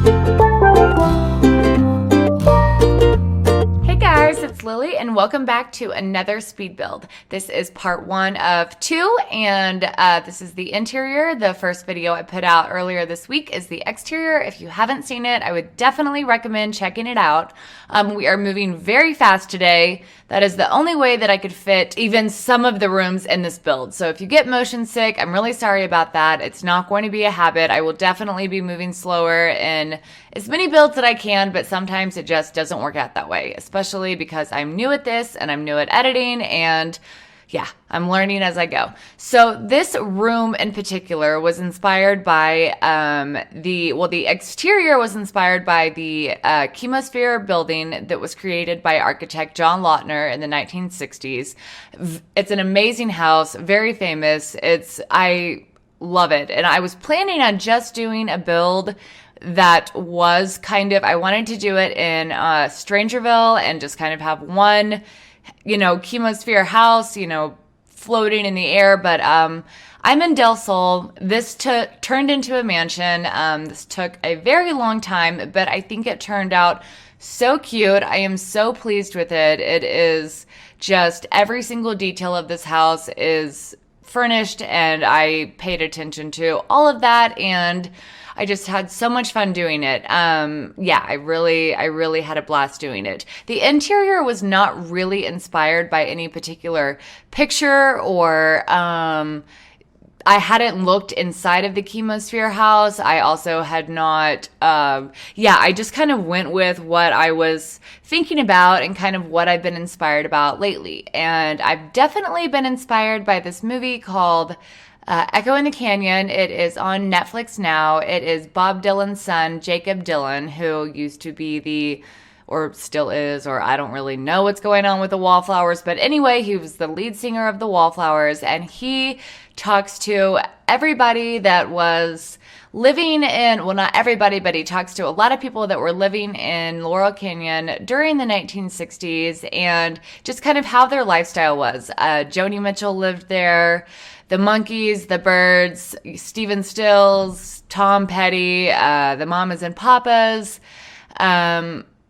Hey guys, it's Lily and welcome back to another speed build. This is part 1 of 2 and this is the interior. The first video I put out earlier this week is the exterior. If you haven't seen it, I would definitely recommend checking it out. We are moving very fast today. That is the only way that I could fit even some of the rooms in this build. So if you get motion sick, I'm really sorry about that. It's not going to be a habit. I will definitely be moving slower in as many builds that I can, but sometimes it just doesn't work out that way, especially because I'm new at this and I'm new at editing and yeah, I'm learning as I go. So this room in particular was inspired by the exterior was inspired by the Chemosphere building that was created by architect John Lautner in the 1960s. It's an amazing house, very famous. I love it. And I was planning on just doing a build that was I wanted to do it in Strangerville and just kind of have one Chemosphere house, floating in the air. But I'm in Del Sol. This turned into a mansion. This took a very long time, but I think it turned out so cute. I am so pleased with it. It is just every single detail of this house is furnished, and I paid attention to all of that, and I just had so much fun doing it. I really had a blast doing it. The interior was not really inspired by any particular picture or, I hadn't looked inside of the Chemosphere house. I also had not, I just kind of went with what I was thinking about and kind of what I've been inspired about lately. And I've definitely been inspired by this movie called Echo in the Canyon. It is on Netflix now. It is Bob Dylan's son, Jacob Dylan, who used to be or still is, or I don't really know what's going on with the Wallflowers. But anyway, he was the lead singer of the Wallflowers, and he talks to everybody that was living in, well, not everybody, but he talks to a lot of people that were living in Laurel Canyon during the 1960s and just kind of how their lifestyle was. Joni Mitchell lived there. The Monkees, the Byrds, Stephen Stills, Tom Petty, the Mamas and Papas,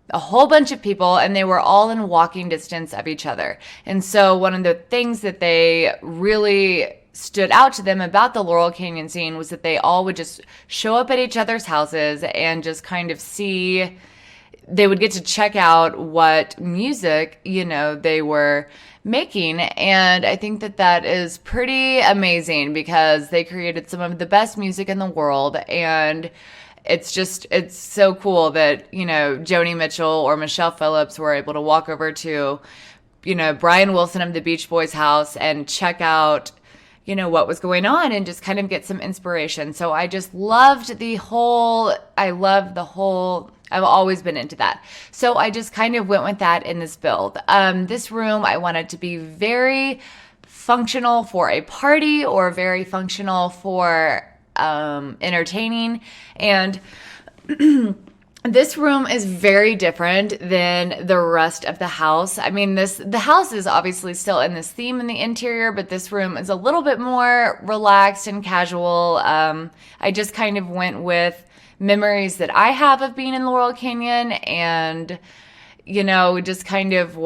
a whole bunch of people, and they were all in walking distance of each other. And so one of the things that they really stood out to them about the Laurel Canyon scene was that they all would just show up at each other's houses and just kind of they would get to check out what music, they were making. And I think that is pretty amazing because they created some of the best music in the world. And it's so cool that, Joni Mitchell or Michelle Phillips were able to walk over to, Brian Wilson of the Beach Boys house and check out, what was going on and just kind of get some inspiration. So I just loved I've always been into that. So I just kind of went with that in this build. This room, I wanted to be very functional for a party or very functional for entertaining. And this room is very different than the rest of the house. I mean, the house is obviously still in this theme in the interior, but this room is a little bit more relaxed and casual. I just kind of went with memories that I have of being in Laurel Canyon and, just kind of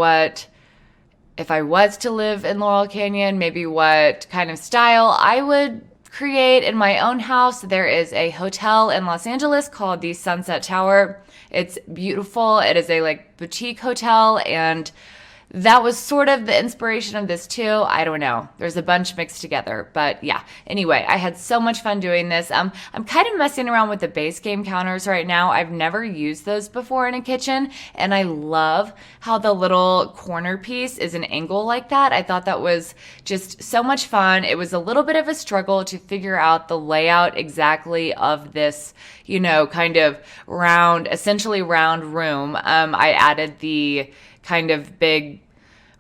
if I was to live in Laurel Canyon, maybe what kind of style I would create in my own house. There is a hotel in Los Angeles called the Sunset Tower. It's beautiful. It is a boutique hotel, and that was sort of the inspiration of this too. I don't know. There's a bunch mixed together, but yeah. Anyway, I had so much fun doing this. I'm kind of messing around with the base game counters right now. I've never used those before in a kitchen, and I love how the little corner piece is an angle like that. I thought that was just so much fun. It was a little bit of a struggle to figure out the layout exactly of this, kind of essentially round room. I added the kind of big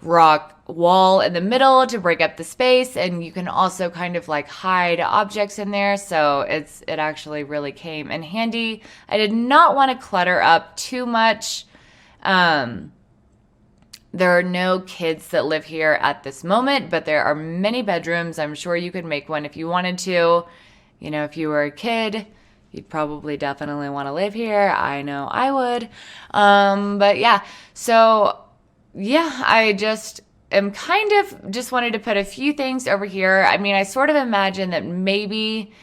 rock wall in the middle to break up the space, and you can also kind of hide objects in there, so it actually really came in handy. I did not want to clutter up too much. There are no kids that live here at this moment, but there are many bedrooms. I'm sure you could make one if you wanted to. If you were a kid, you'd probably definitely want to live here. I know I would. But yeah, so yeah, I just am kind of just wanted to put a few things over here. I mean, I sort of imagine that maybe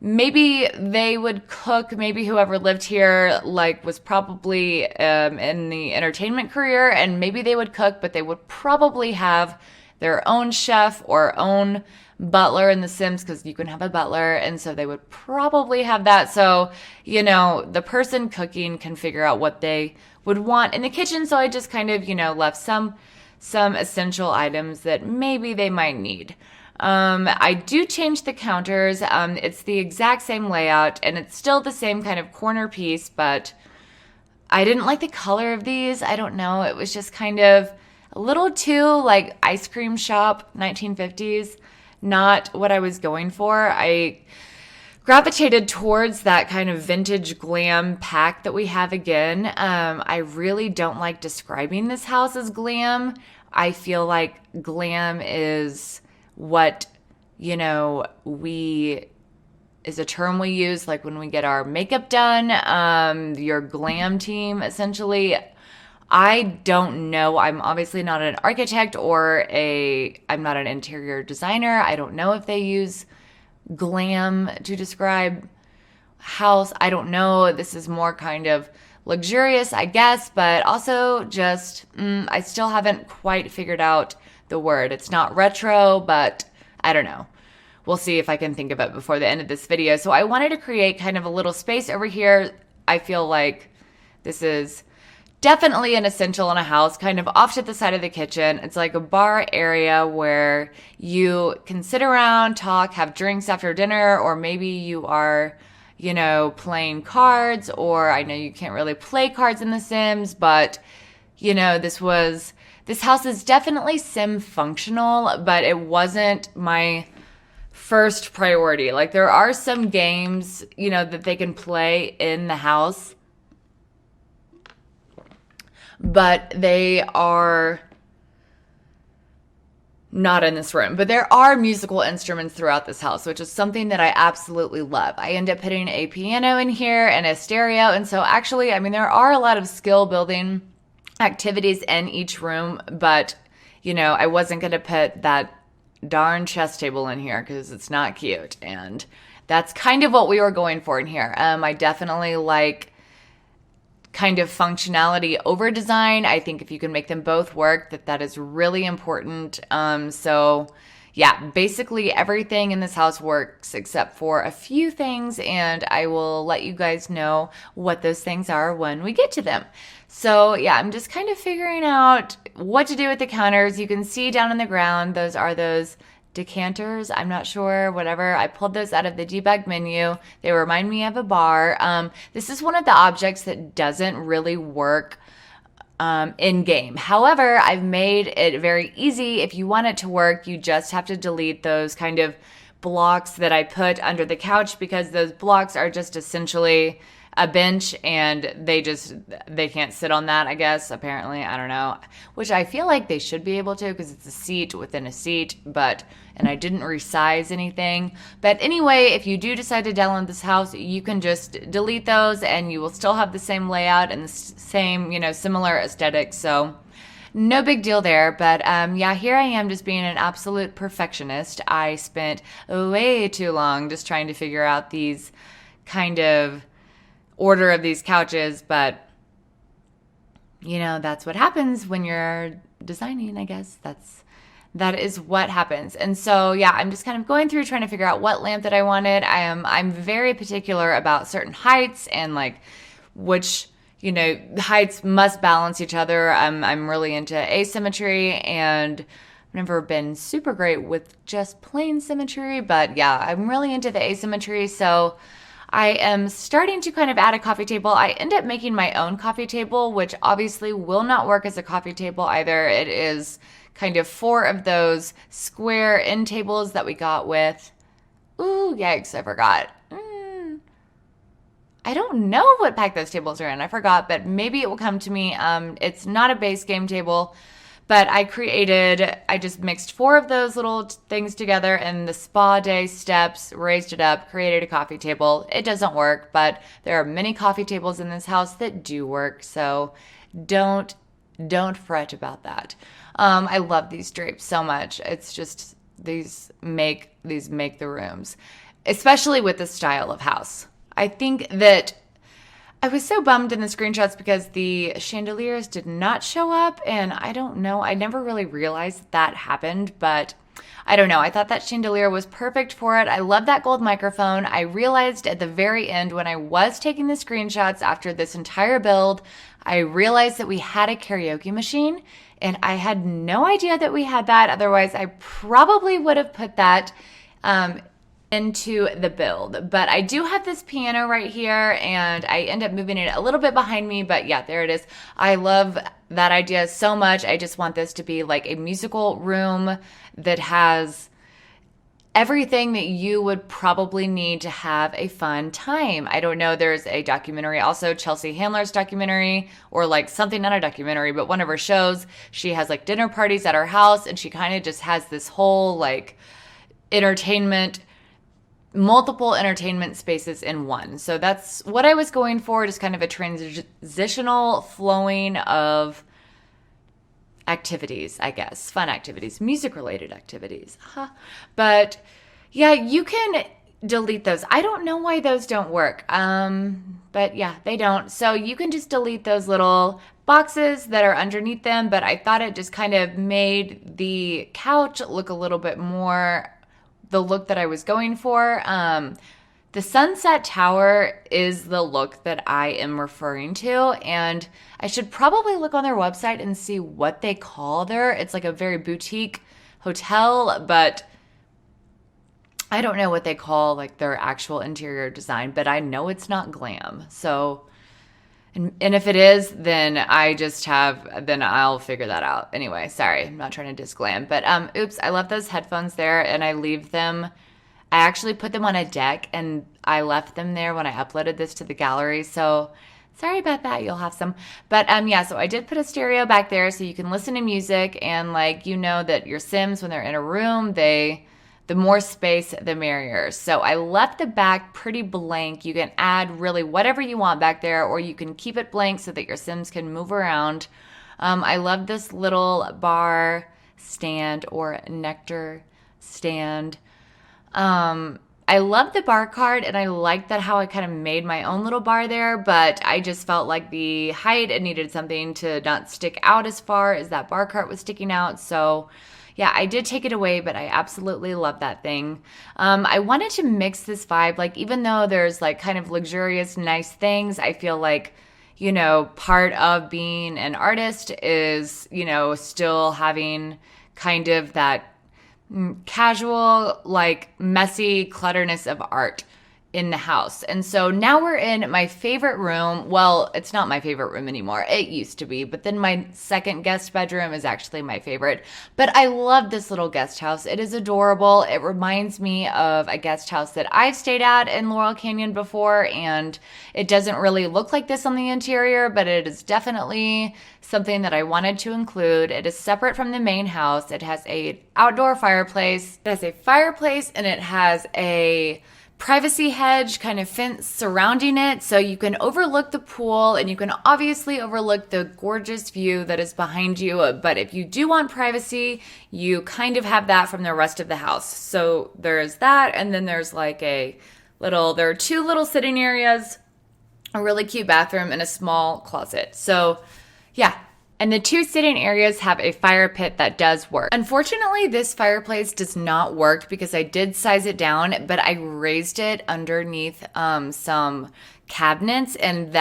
they would cook. Maybe whoever lived here like was probably in the entertainment career, and maybe they would cook, but they would probably have their own chef or own butler in The Sims, because you can have a butler, and so they would probably have that. So, you know, the person cooking can figure out what they would want in the kitchen. So I just kind of, you know, left some essential items that maybe they might need. I do change the counters. It's the exact same layout, and it's still the same kind of corner piece, but I didn't like the color of these. I don't know. It was just kind of a little too like ice cream shop 1950s. Not what I was going for. I gravitated towards that kind of vintage glam pack that we have again. I really don't like describing this house as glam. I feel like glam is what, you know, is a term we use like when we get our makeup done, your glam team, essentially. I don't know. I'm obviously not an architect I'm not an interior designer. I don't know if they use glam to describe house. I don't know. This is more kind of luxurious, I guess, but also just, I still haven't quite figured out the word. It's not retro, but I don't know. We'll see if I can think of it before the end of this video. So I wanted to create kind of a little space over here. I feel like this is definitely an essential in a house, kind of off to the side of the kitchen. It's like a bar area where you can sit around, talk, have drinks after dinner, or maybe you are, you know, playing cards, or I know you can't really play cards in The Sims, but, you know, this house is definitely sim functional, but it wasn't my first priority. Like, there are some games, you know, that they can play in the house, but they are not in this room. But there are musical instruments throughout this house, which is something that I absolutely love. I end up putting a piano in here and a stereo. And so actually, I mean, there are a lot of skill building activities in each room, but, you know, I wasn't going to put that darn chess table in here because it's not cute. And that's kind of what we were going for in here. I definitely like kind of functionality over design. I think if you can make them both work, that is really important. So yeah, basically everything in this house works except for a few things, and I will let you guys know what those things are when we get to them. So yeah, I'm just kind of figuring out what to do with the counters. You can see down on the ground, those are those decanters. I'm not sure, whatever. I pulled those out of the debug menu. They remind me of a bar. This is one of the objects that doesn't really work in game. However, I've made it very easy. If you want it to work, you just have to delete those kind of blocks that I put under the couch, because those blocks are just essentially a bench, and they can't sit on that, I guess, apparently. I don't know, which I feel like they should be able to, because it's a seat within a seat, and I didn't resize anything. But anyway, if you do decide to download this house, you can just delete those and you will still have the same layout and the same, you know, similar aesthetics. So no big deal there. But yeah, here I am just being an absolute perfectionist. I spent way too long just trying to figure out these kind of order of these couches, but you know, that's what happens when you're designing, I guess. That is what happens. And so yeah, I'm just kind of going through trying to figure out what lamp that I wanted. I'm very particular about certain heights and like which, you know, heights must balance each other. I'm really into asymmetry, and I've never been super great with just plain symmetry, but yeah, I'm really into the asymmetry. So I am starting to kind of add a coffee table. I end up making my own coffee table, which obviously will not work as a coffee table either. It is kind of 4 of those square end tables that we got with, ooh, yikes, I forgot. I don't know what pack those tables are in. I forgot, but maybe it will come to me. It's not a base game table, But I just mixed 4 of those little things together and the spa day steps, raised it up, created a coffee table. It doesn't work, but there are many coffee tables in this house that do work. So don't fret about that. I love these drapes so much. It's just, these make the rooms, especially with this style of house. I think that I was so bummed in the screenshots because the chandeliers did not show up, and I don't know. I never really realized that happened, but I don't know. I thought that chandelier was perfect for it. I love that gold microphone. I realized at the very end when I was taking the screenshots after this entire build, I realized that we had a karaoke machine, and I had no idea that we had that. Otherwise, I probably would have put that into the build. But I do have this piano right here, and I end up moving it a little bit behind me, but yeah, there it is. I love that idea so much. I just want this to be like a musical room that has everything that you would probably need to have a fun time. I don't know, there's a documentary also, Chelsea Handler's documentary, or like something, not a documentary, but one of her shows. She has like dinner parties at her house, and she kind of just has this whole like multiple entertainment spaces in one. So that's what I was going for, just kind of a transitional flowing of activities, I guess. Fun activities, music-related activities. But yeah, you can delete those. I don't know why those don't work. But yeah, they don't. So you can just delete those little boxes that are underneath them. But I thought it just kind of made the couch look a little bit more the look that I was going for. The Sunset Tower is the look that I am referring to, and I should probably look on their website and see what they call it's like a very boutique hotel, but I don't know what they call like their actual interior design, but I know it's not glam. So, and if it is, then I'll figure that out. Anyway, sorry, I'm not trying to disglam, but oops, I left those headphones there, and I actually put them on a deck, and I left them there when I uploaded this to the gallery. So sorry about that. You'll have some, but yeah. So I did put a stereo back there so you can listen to music, and like that your Sims, when they're in a room, the more space, the merrier. So I left the back pretty blank. You can add really whatever you want back there, or you can keep it blank so that your Sims can move around. I love this little bar stand or nectar stand. I love the bar card, and I like that how I kind of made my own little bar there, but I just felt like the height, it needed something to not stick out as far as that bar cart was sticking out. So yeah, I did take it away, but I absolutely love that thing. I wanted to mix this vibe, like even though there's like kind of luxurious, nice things, I feel like, part of being an artist is, still having kind of that casual, like messy clutterness of art in the house. And so now we're in my favorite room. Well, it's not my favorite room anymore. It used to be, but then my second guest bedroom is actually my favorite. But I love this little guest house. It is adorable. It reminds me of a guest house that I've stayed at in Laurel Canyon before, and it doesn't really look like this on the interior, but it is definitely something that I wanted to include. It is separate from the main house. It has a outdoor fireplace. It has a fireplace, and it has a privacy hedge kind of fence surrounding it, so you can overlook the pool, and you can obviously overlook the gorgeous view that is behind you. But if you do want privacy, you kind of have that from the rest of the house. So there's that, and then there's like there are 2 little sitting areas, a really cute bathroom, and a small closet. So yeah. And the 2 sitting areas have a fire pit that does work. Unfortunately, this fireplace does not work because I did size it down, but I raised it underneath some cabinets, and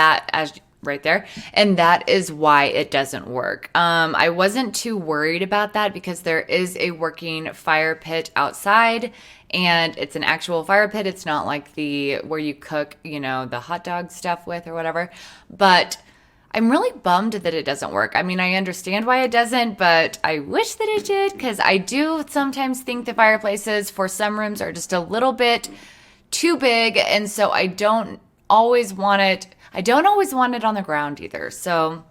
right there, and that is why it doesn't work. I wasn't too worried about that because there is a working fire pit outside, and it's an actual fire pit. It's not like where you cook, the hot dog stuff with or whatever, but I'm really bummed that it doesn't work. I mean, I understand why it doesn't, but I wish that it did, because I do sometimes think the fireplaces for some rooms are just a little bit too big, and so I don't always want it on the ground either. So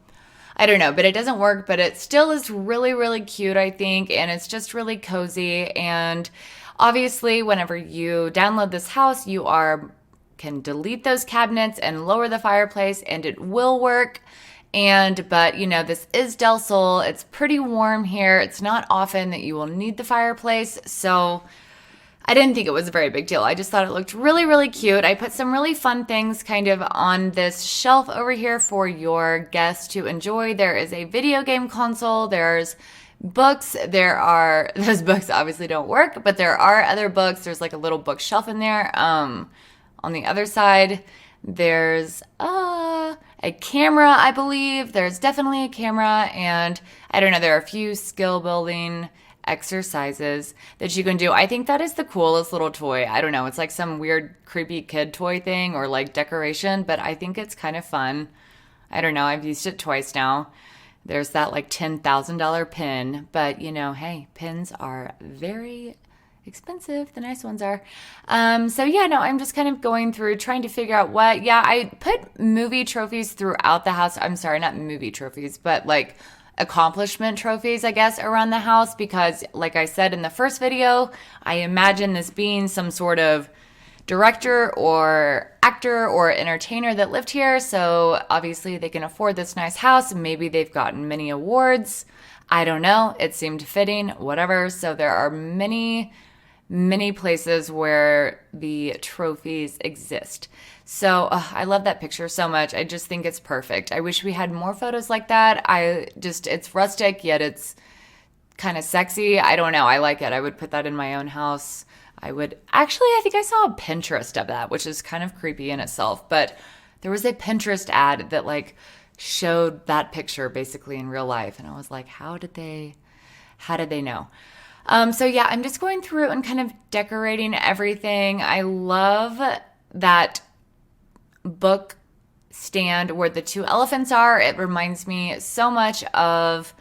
I don't know, but it doesn't work, but it still is really, really cute, I think, and it's just really cozy. And obviously, whenever you download this house, can delete those cabinets and lower the fireplace, and it will work. But this is Del Sol. It's pretty warm here. It's not often that you will need the fireplace, so I didn't think it was a very big deal. I just thought it looked really, really cute. I put some really fun things kind of on this shelf over here for your guests to enjoy. There is a video game console. There's books. Those books obviously don't work, but there are other books. There's like a little bookshelf in there. On the other side, there's a camera, I believe. There's definitely a camera, and I don't know, there are a few skill building exercises that you can do. I think that is the coolest little toy. I don't know. It's like some weird, creepy kid toy thing or like decoration, but I think it's kind of fun. I don't know. I've used it twice now. There's that like $10,000 pin, but hey, pins are very expensive. The nice ones are. I'm just kind of going through trying to figure out what. Yeah, I put movie trophies throughout the house. I'm sorry, not movie trophies, but like accomplishment trophies, I guess, around the house, because like I said in the first video, I imagine this being some sort of director or actor or entertainer that lived here. So obviously they can afford this nice house. Maybe they've gotten many awards. I don't know. It seemed fitting, whatever. So there are many places where the trophies exist. So I love that picture so much. I just think it's perfect. I wish we had more photos like that. It's rustic, yet it's kind of sexy. I don't know. I like it. I would put that in my own house. I think I saw a Pinterest of that, which is kind of creepy in itself. But there was a Pinterest ad that like showed that picture basically in real life. And I was like, how did they know? I'm just going through and kind of decorating everything. I love that book stand where the two elephants are. It reminds me so much of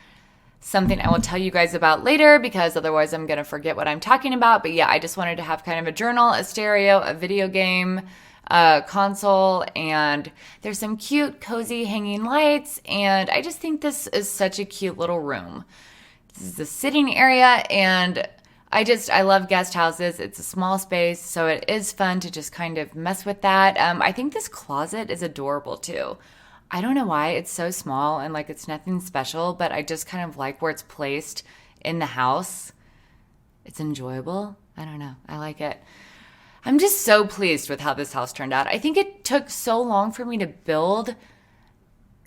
something I will tell you guys about later, because otherwise I'm going to forget what I'm talking about. But yeah, I just wanted to have kind of a journal, a stereo, a video game console, and there's some cute, cozy hanging lights. And I just think this is such a cute little room. This is the sitting area, and I love guest houses. It's a small space, so it is fun to just kind of mess with that. I think this closet is adorable too. I don't know why. It's so small and like it's nothing special, but I just kind of like where it's placed in the house. It's enjoyable. I don't know. I like it. I'm just so pleased with how this house turned out. I think it took so long for me to build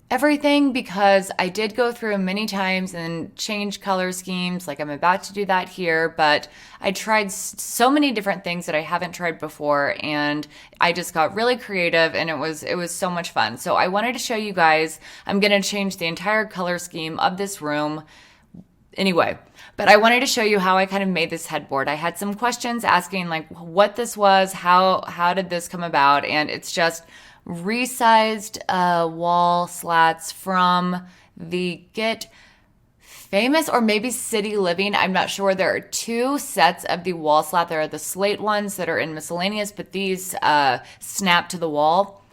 everything because I did go through many times and change color schemes. Like I'm about to do that here, but I tried so many different things that I haven't tried before, and I just got really creative, and it was so much fun. So I wanted to show you guys. I'm going to change the entire color scheme of this room anyway, but I wanted to show you how I kind of made this headboard. I had some questions asking like what this was, how did this come about, and it's just resized wall slats from the Get Famous or maybe City Living. I'm not sure. There are two sets of the wall slat. There are the slate ones that are in miscellaneous, but these snap to the wall.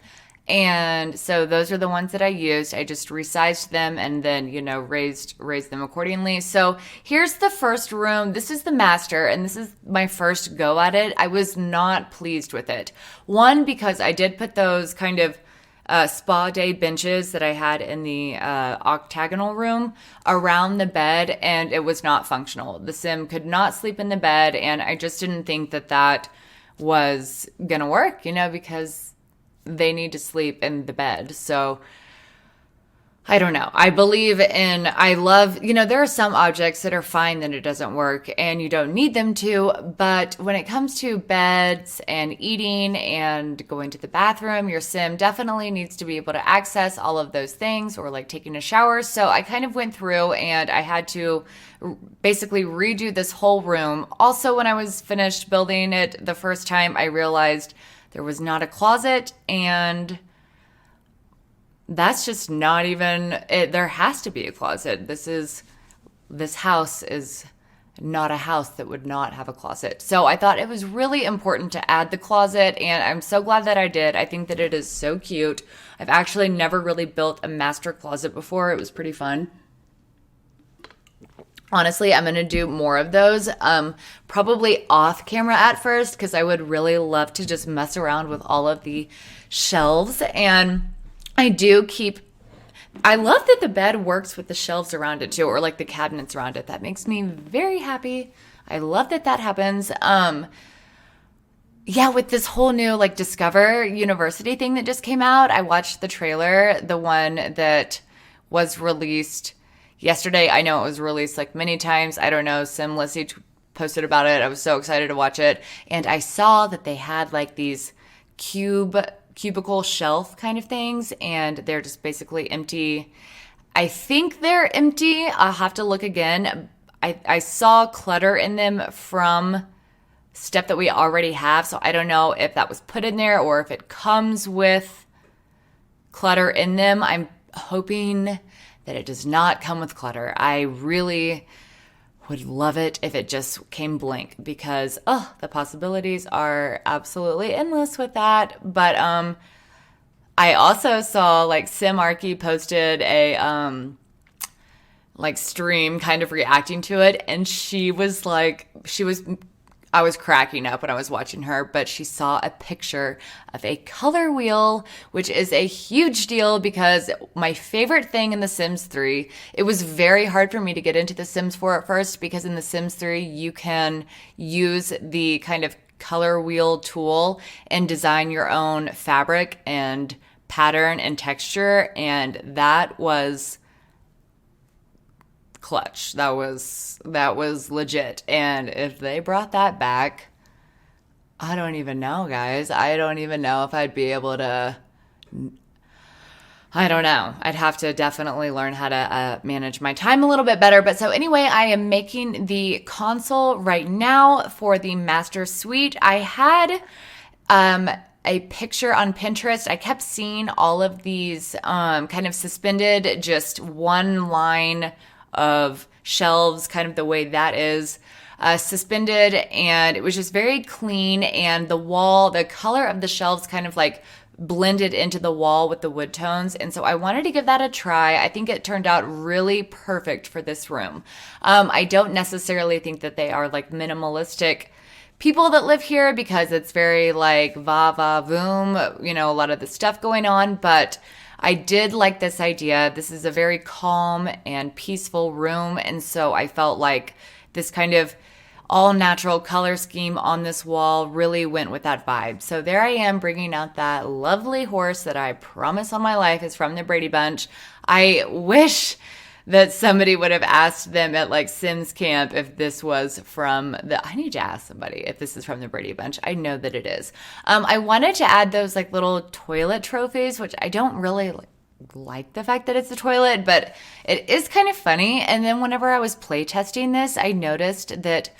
And so those are the ones that I used. I just resized them and then, raised them accordingly. So here's the first room. This is the master, and this is my first go at it. I was not pleased with it. One, because I did put those kind of spa day benches that I had in the octagonal room around the bed, and it was not functional. The sim could not sleep in the bed, and I just didn't think that was gonna work, because they need to sleep in the bed. So I don't know. I love, there are some objects that are fine that it doesn't work and you don't need them to. But when it comes to beds and eating and going to the bathroom, your sim definitely needs to be able to access all of those things, or like taking a shower. So I kind of went through and I had to basically redo this whole room. Also, when I was finished building it the first time, I realized there was not a closet, and that's just not even it. There has to be a closet. This house is not a house that would not have a closet. So I thought it was really important to add the closet, and I'm so glad that I did. I think that it is so cute. I've actually never really built a master closet before. It was pretty fun. Honestly, I'm going to do more of those, probably off camera at first, because I would really love to just mess around with all of the shelves. And I love that the bed works with the shelves around it too, or like the cabinets around it. That makes me very happy. I love that that happens. Yeah, with this whole new like Discover University thing that just came out, I watched the trailer, the one that was released yesterday. I know it was released like many times. I don't know. Sim Lissy posted about it. I was so excited to watch it. And I saw that they had like these cubicle shelf kind of things, and they're just basically empty. I think they're empty. I'll have to look again. I saw clutter in them from stuff that we already have, so I don't know if that was put in there or if it comes with clutter in them. I'm hoping that it does not come with clutter. I really would love it if it just came blank, because the possibilities are absolutely endless with that. But I also saw like Sim Archie posted a like stream kind of reacting to it, and I was cracking up when I was watching her, but she saw a picture of a color wheel, which is a huge deal because my favorite thing in The Sims 3, it was very hard for me to get into The Sims 4 at first, because in The Sims 3, you can use the kind of color wheel tool and design your own fabric and pattern and texture, and that was clutch. That was legit. And if they brought that back, I don't even know, guys. I don't even know if I'd be able to. I don't know. I'd have to definitely learn how to manage my time a little bit better. But so anyway, I am making the console right now for the master suite. I had a picture on Pinterest. I kept seeing all of these kind of suspended, just one line of shelves, kind of the way that is suspended, and it was just very clean, and the color of the shelves kind of like blended into the wall with the wood tones, and so I wanted to give that a try. I think it turned out really perfect for this room. I don't necessarily think that they are like minimalistic people that live here, because it's very like va va voom, a lot of the stuff going on, but I did like this idea. This is a very calm and peaceful room, and so I felt like this kind of all-natural color scheme on this wall really went with that vibe. So there I am, bringing out that lovely horse that I promise on my life is from the Brady Bunch. I wish that somebody would have asked them at like Sims Camp if this was from I need to ask somebody if this is from the Brady Bunch. I know that it is. I wanted to add those like little toilet trophies, which I don't really like the fact that it's a toilet, but it is kind of funny. And then whenever I was playtesting this, I noticed that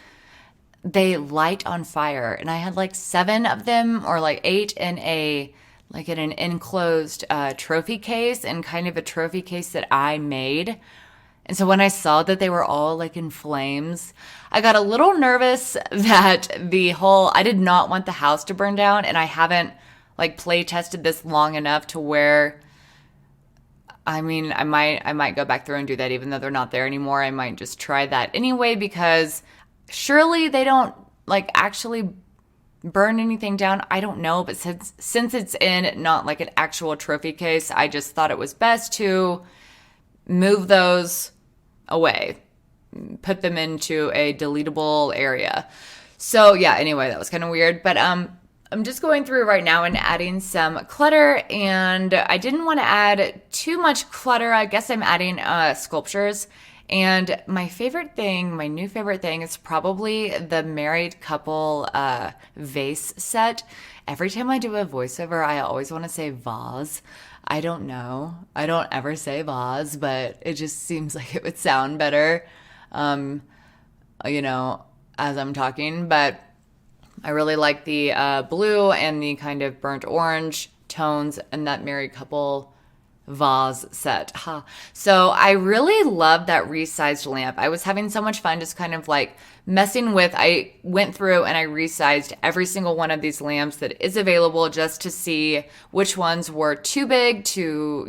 they light on fire, and I had like 7 of them or like 8 in an enclosed trophy case, and kind of a trophy case that I made. And so when I saw that they were all like in flames, I got a little nervous that I did not want the house to burn down, and I haven't like play tested this long enough to where, I mean, I might go back through and do that even though they're not there anymore. I might just try that anyway, because surely they don't like actually burn anything down. I don't know, but since it's in not like an actual trophy case, I just thought it was best to move those away, put them into a deletable area. So yeah, anyway, that was kind of weird, but I'm just going through right now and adding some clutter, and I didn't want to add too much clutter. I guess I'm adding sculptures. And my new favorite thing is probably the married couple vase set. Every time I do a voiceover, I always want to say vase. I don't know. I don't ever say vase, but it just seems like it would sound better, as I'm talking. But I really like the blue and the kind of burnt orange tones and that married couple vase set. So I really love that resized lamp. I was having so much fun just kind of like messing with, I went through and I resized every single one of these lamps that is available just to see which ones were too big to,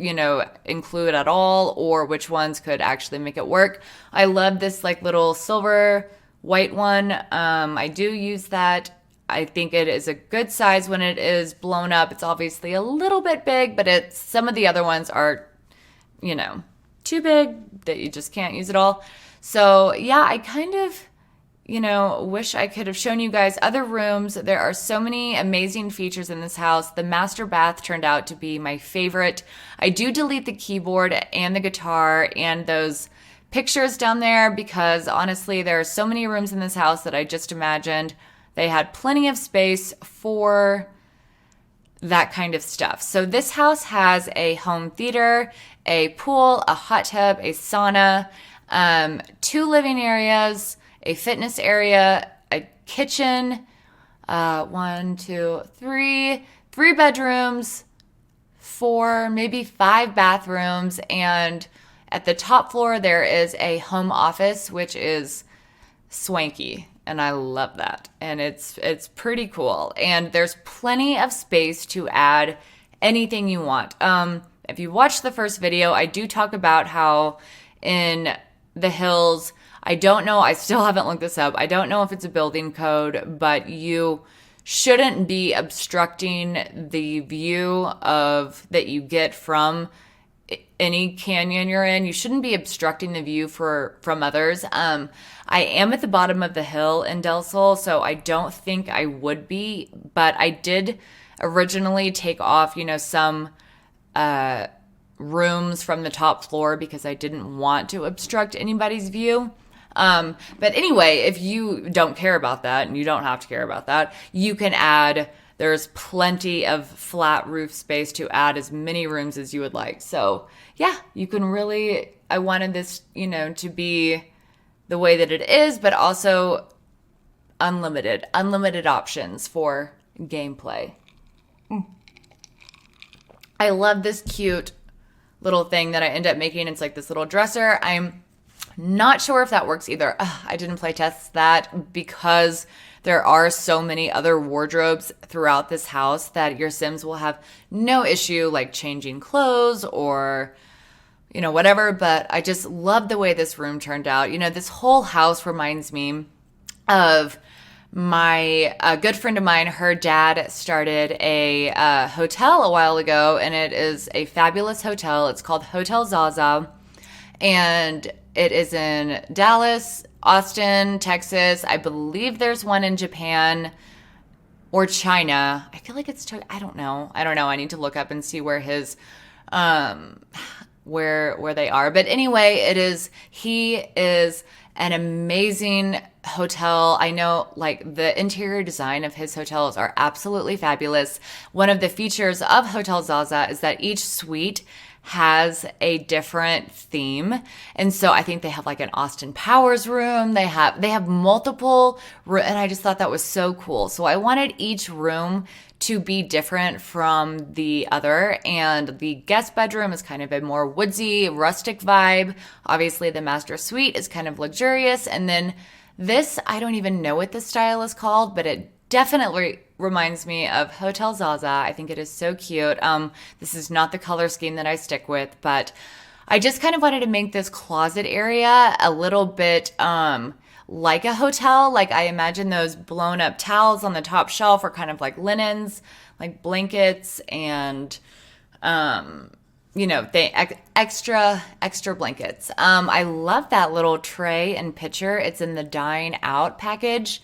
include at all, or which ones could actually make it work. I love this like little silver white one. I do use that. I think it is a good size when it is blown up. It's obviously a little bit big, but some of the other ones are, too big that you just can't use it all. So yeah, I kind of, wish I could have shown you guys other rooms. There are so many amazing features in this house. The master bath turned out to be my favorite. I do delete the keyboard and the guitar and those pictures down there because honestly, there are so many rooms in this house that I just imagined they had plenty of space for that kind of stuff. So this house has a home theater, a pool, a hot tub, a sauna, 2 living areas, a fitness area, a kitchen, 3 bedrooms, 4, maybe 5 bathrooms, and at the top floor there is a home office, which is swanky. And I love that. And it's pretty cool. And there's plenty of space to add anything you want. If you watched the first video, I do talk about how in the hills, I don't know, I still haven't looked this up. I don't know if it's a building code, but you shouldn't be obstructing the view that you get from any canyon you're in. You shouldn't be obstructing the view from others. I am at the bottom of the hill in Del Sol, so I don't think I would be, but I did originally take off, some rooms from the top floor because I didn't want to obstruct anybody's view. But anyway, if you don't care about that, and you don't have to care about that, you can add, there's plenty of flat roof space to add as many rooms as you would like. So yeah, you can really, I wanted this, to be the way that it is, but also unlimited options for gameplay. I love this cute little thing that I end up making. It's like this little dresser. I'm not sure if that works either. I didn't play test that because there are so many other wardrobes throughout this house that your Sims will have no issue like changing clothes or whatever, but I just love the way this room turned out. This whole house reminds me of a good friend of mine. Her dad started a hotel a while ago, and it is a fabulous hotel. It's called Hotel Zaza, and it is in Dallas, Austin, Texas. I believe there's one in Japan or China. I feel like it's I don't know. I need to look up and see where his where they are. But anyway, he is an amazing hotel. I know like the interior design of his hotels are absolutely fabulous. One of the features of Hotel Zaza is that each suite has a different theme. And so I think they have like an Austin Powers room. They have multiple, and I just thought that was so cool. So I wanted each room to be different from the other. And the guest bedroom is kind of a more woodsy, rustic vibe. Obviously the master suite is kind of luxurious. And then this, I don't even know what this style is called, but it definitely reminds me of Hotel Zaza. I think it is so cute. This is not the color scheme that I stick with, but I just kind of wanted to make this closet area a little bit like a hotel. Like I imagine those blown up towels on the top shelf are kind of like linens, like blankets and, extra blankets. I love that little tray and pitcher. It's in the Dine Out package.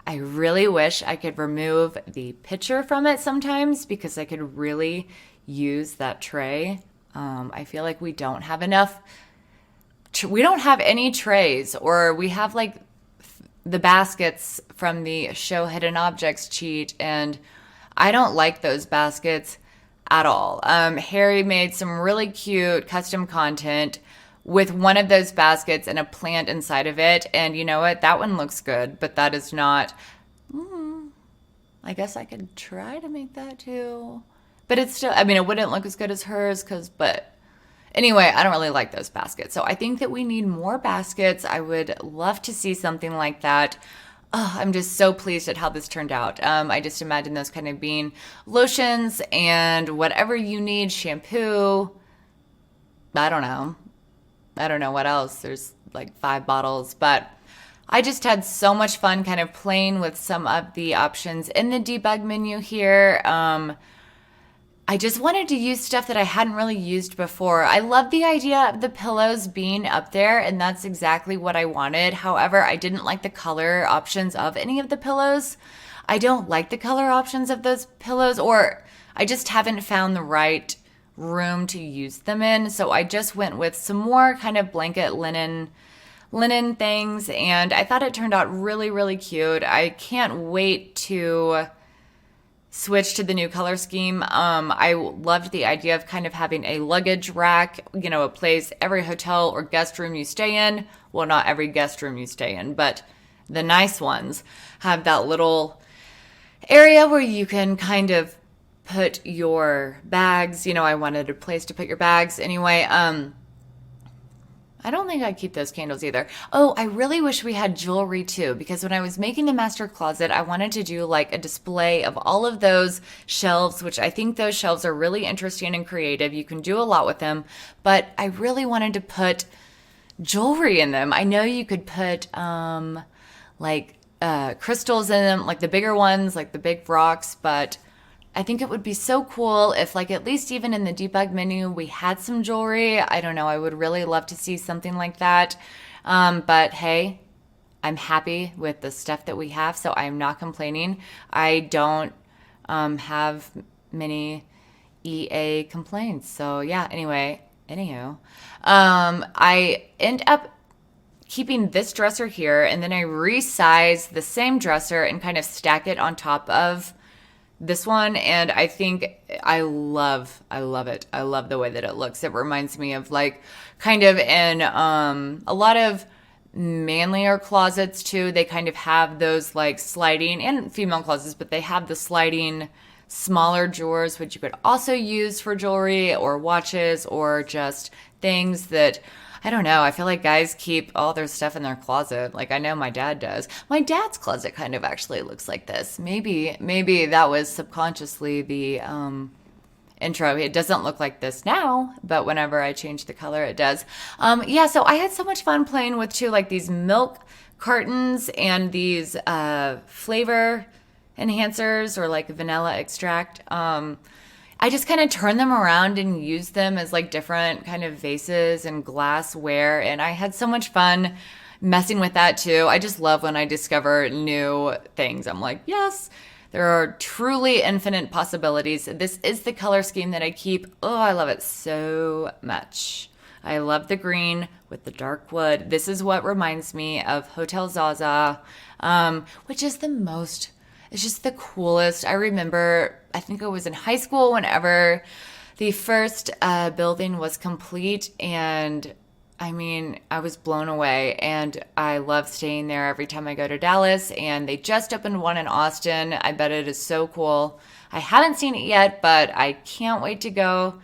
I really wish I could remove the pitcher from it sometimes because I could really use that tray. I feel like we don't have enough. We don't have any trays, or we have like the baskets from the Show Hidden Objects cheat, and I don't like those baskets at all. Harry made some really cute custom content with one of those baskets and a plant inside of it. And you know what? That one looks good, but that is not... I guess I could try to make that too. But it's still, I mean, it wouldn't look as good as hers but anyway, I don't really like those baskets. So I think that we need more baskets. I would love to see something like that. Oh, I'm just so pleased at how this turned out. I just imagine those kind of being lotions and whatever you need, shampoo. I don't know. I don't know what else. There's like 5 bottles, but I just had so much fun kind of playing with some of the options in the debug menu here. I just wanted to use stuff that I hadn't really used before. I love the idea of the pillows being up there, and that's exactly what I wanted. However, I didn't like the color options of any of the pillows. I don't like the color options of those pillows, or I just haven't found the right room to use them in. So I just went with some more kind of blanket linen things, and I thought it turned out really, really cute. I can't wait to switch to the new color scheme. I loved the idea of kind of having a luggage rack, you know, a place every hotel or guest room you stay in. Well, not every guest room you stay in, but the nice ones have that little area where you can kind of put your bags. You know, I wanted a place to put your bags. Anyway, I don't think I'd keep those candles either. Oh, I really wish we had jewelry too, because when I was making the master closet, I wanted to do like a display of all of those shelves, which I think those shelves are really interesting and creative. You can do a lot with them, but I really wanted to put jewelry in them. I know you could put crystals in them, like the bigger ones, like the big rocks, but I think it would be so cool if, like, at least even in the debug menu, we had some jewelry. I don't know. I would really love to see something like that. But hey, I'm happy with the stuff that we have, so I'm not complaining. I don't have many EA complaints. So yeah, anywho, I end up keeping this dresser here, and then I resize the same dresser and kind of stack it on top of this one, and I think I love it. I love the way that it looks. It reminds me of like kind of in a lot of manlier closets too. They kind of have those like sliding, and female closets, but they have the sliding smaller drawers, which you could also use for jewelry or watches or just things that, I don't know. I feel like guys keep all their stuff in their closet. Like I know my dad does. My dad's closet kind of actually looks like this. Maybe that was subconsciously the intro. It doesn't look like this now, but whenever I change the color, it does. Yeah, so I had so much fun playing with too, like these milk cartons and these flavor enhancers or like vanilla extract. I just kind of turn them around and use them as like different kind of vases and glassware. And I had so much fun messing with that too. I just love when I discover new things. I'm like, yes, there are truly infinite possibilities. This is the color scheme that I keep. Oh, I love it so much. I love the green with the dark wood. This is what reminds me of Hotel Zaza, which is it's just the coolest. I remember, I think I was in high school whenever the first building was complete, and I mean, I was blown away, and I love staying there every time I go to Dallas, and they just opened one in Austin. I bet it is so cool. I haven't seen it yet, but I can't wait to go.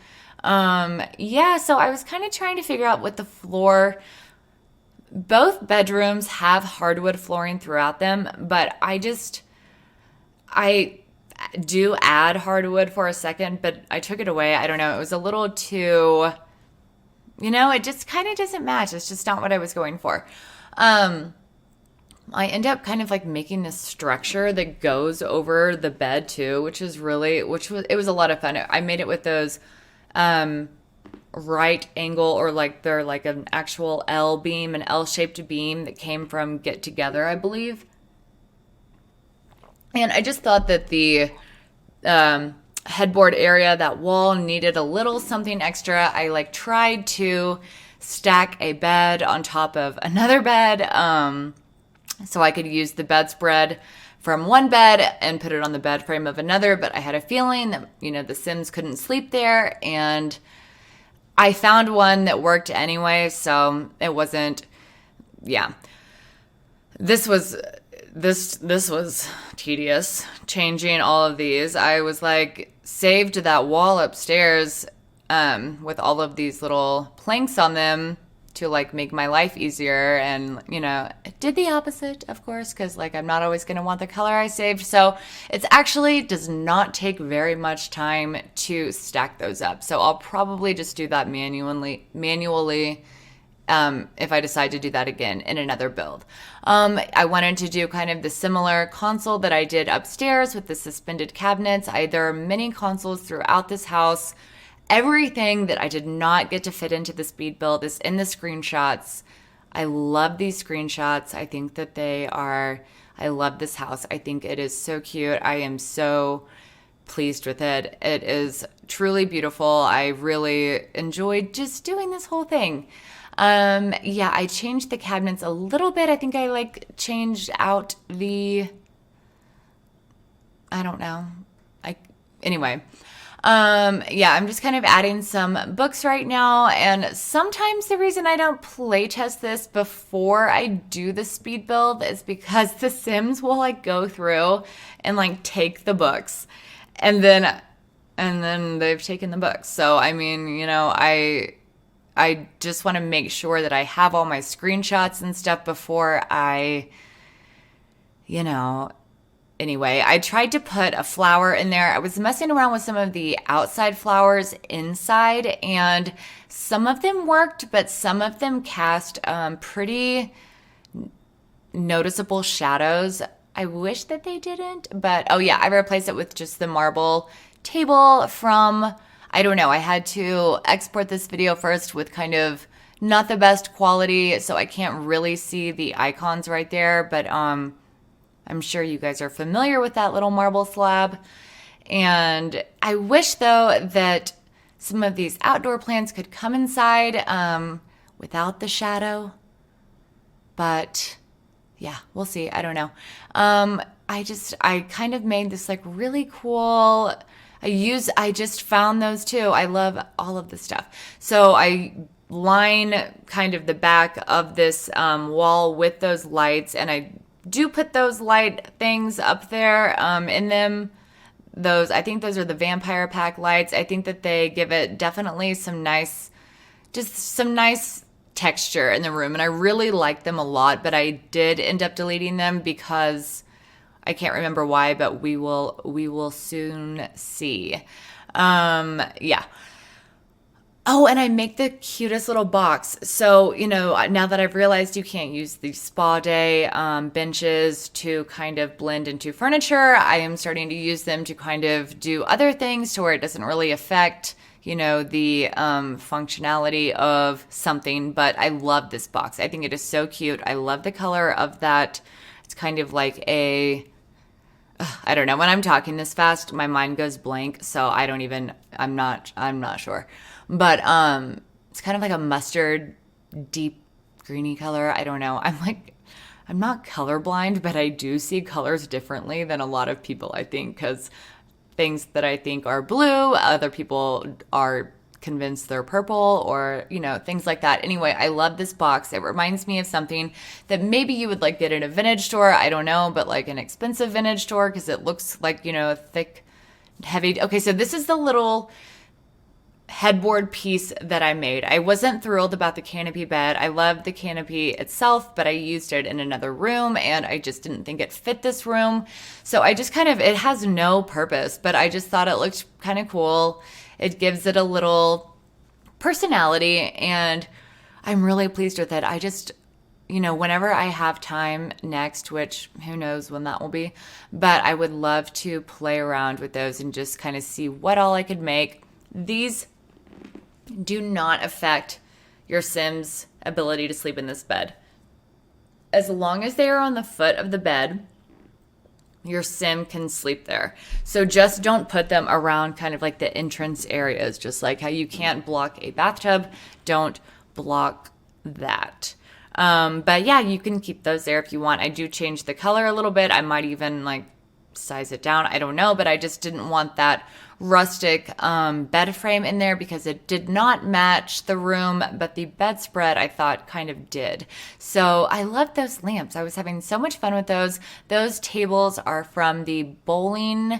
Yeah, so I was kind of trying to figure out what the floor. Both bedrooms have hardwood flooring throughout them, but I do add hardwood for a second, but I took it away. I don't know. It was a little too, it just kind of doesn't match. It's just not what I was going for. I end up kind of like making this structure that goes over the bed too, it was a lot of fun. I made it with those, right angle, or like they're like an actual L beam, an L-shaped beam that came from Get Together, I believe. And I just thought that the headboard area, that wall, needed a little something extra. I like tried to stack a bed on top of another bed, so I could use the bedspread from one bed and put it on the bed frame of another. But I had a feeling that, the Sims couldn't sleep there, and I found one that worked anyway. So it wasn't, yeah. This was tedious, changing all of these. I was like saved that wall upstairs with all of these little planks on them to like make my life easier, and did the opposite, of course, because like I'm not always going to want the color I saved. So it's actually does not take very much time to stack those up. So I'll probably just do that manually if I decide to do that again in another build. I wanted to do kind of the similar console that I did upstairs with the suspended cabinets. There are many consoles throughout this house. Everything that I did not get to fit into the speed build is in the screenshots. I love these screenshots. I think that I love this house. I think it is so cute. I am so pleased with it. It is truly beautiful. I really enjoyed just doing this whole thing. I changed the cabinets a little bit. I think I changed out I don't know. I'm just kind of adding some books right now. And sometimes the reason I don't play test this before I do the speed build is because the Sims will go through and take the books, and then they've taken the books. So, I just want to make sure that I have all my screenshots and stuff before Anyway, I tried to put a flower in there. I was messing around with some of the outside flowers inside, and some of them worked, but some of them cast pretty noticeable shadows. I wish that they didn't, but I replaced it with just the marble table from, I don't know, I had to export this video first with kind of not the best quality, so I can't really see the icons right there, but I'm sure you guys are familiar with that little marble slab. And I wish, though, that some of these outdoor plants could come inside without the shadow. But yeah, we'll see. I don't know. I kind of made this really cool. I just found those too. I love all of this stuff. So I line kind of the back of this wall with those lights, and I do put those light things up there in them. I think those are the vampire pack lights. I think that they give it definitely some nice texture in the room, and I really like them a lot, but I did end up deleting them because I can't remember why, but we will soon see. Oh, and I make the cutest little box. So, now that I've realized you can't use the spa day benches to kind of blend into furniture, I am starting to use them to kind of do other things to where it doesn't really affect, the functionality of something. But I love this box. I think it is so cute. I love the color of that. It's kind of like I don't know. When I'm talking this fast, my mind goes blank. So I'm not sure. But it's kind of like a mustard, deep greeny color. I don't know. I'm not colorblind, but I do see colors differently than a lot of people, I think, because things that I think are blue, other people are convinced they're purple, or, things like that. Anyway, I love this box. It reminds me of something that maybe you would get in a vintage store. I don't know, but an expensive vintage store, because it looks like, thick, heavy. Okay, so this is the little headboard piece that I made. I wasn't thrilled about the canopy bed. I loved the canopy itself, but I used it in another room and I just didn't think it fit this room. So I just it has no purpose, but I just thought it looked kind of cool. It gives it a little personality and I'm really pleased with it. I just, whenever I have time next, which who knows when that will be, but I would love to play around with those and just kind of see what all I could make. These do not affect your Sim's ability to sleep in this bed. As long as they are on the foot of the bed, your Sim can sleep there. So just don't put them around kind of the entrance areas, just like how you can't block a bathtub, don't block that. But yeah, you can keep those there if you want. I do change the color a little bit. I might even size it down. I don't know, but I just didn't want that rustic bed frame in there because it did not match the room, but the bedspread I thought kind of did. So I love those lamps. I was having so much fun with those. Those tables are from the bowling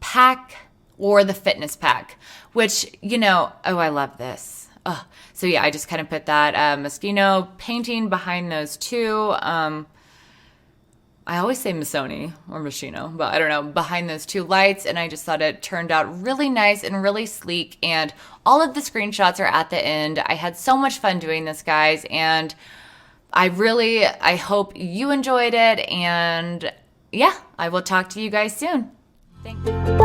pack or the fitness pack, which, you know, oh, I love this. Oh, so yeah, I just kind of put that Moschino painting behind those two. I always say Missoni or Moschino, but I don't know, behind those two lights. And I just thought it turned out really nice and really sleek. And all of the screenshots are at the end. I had so much fun doing this, guys. And I hope you enjoyed it. And yeah, I will talk to you guys soon. Thanks.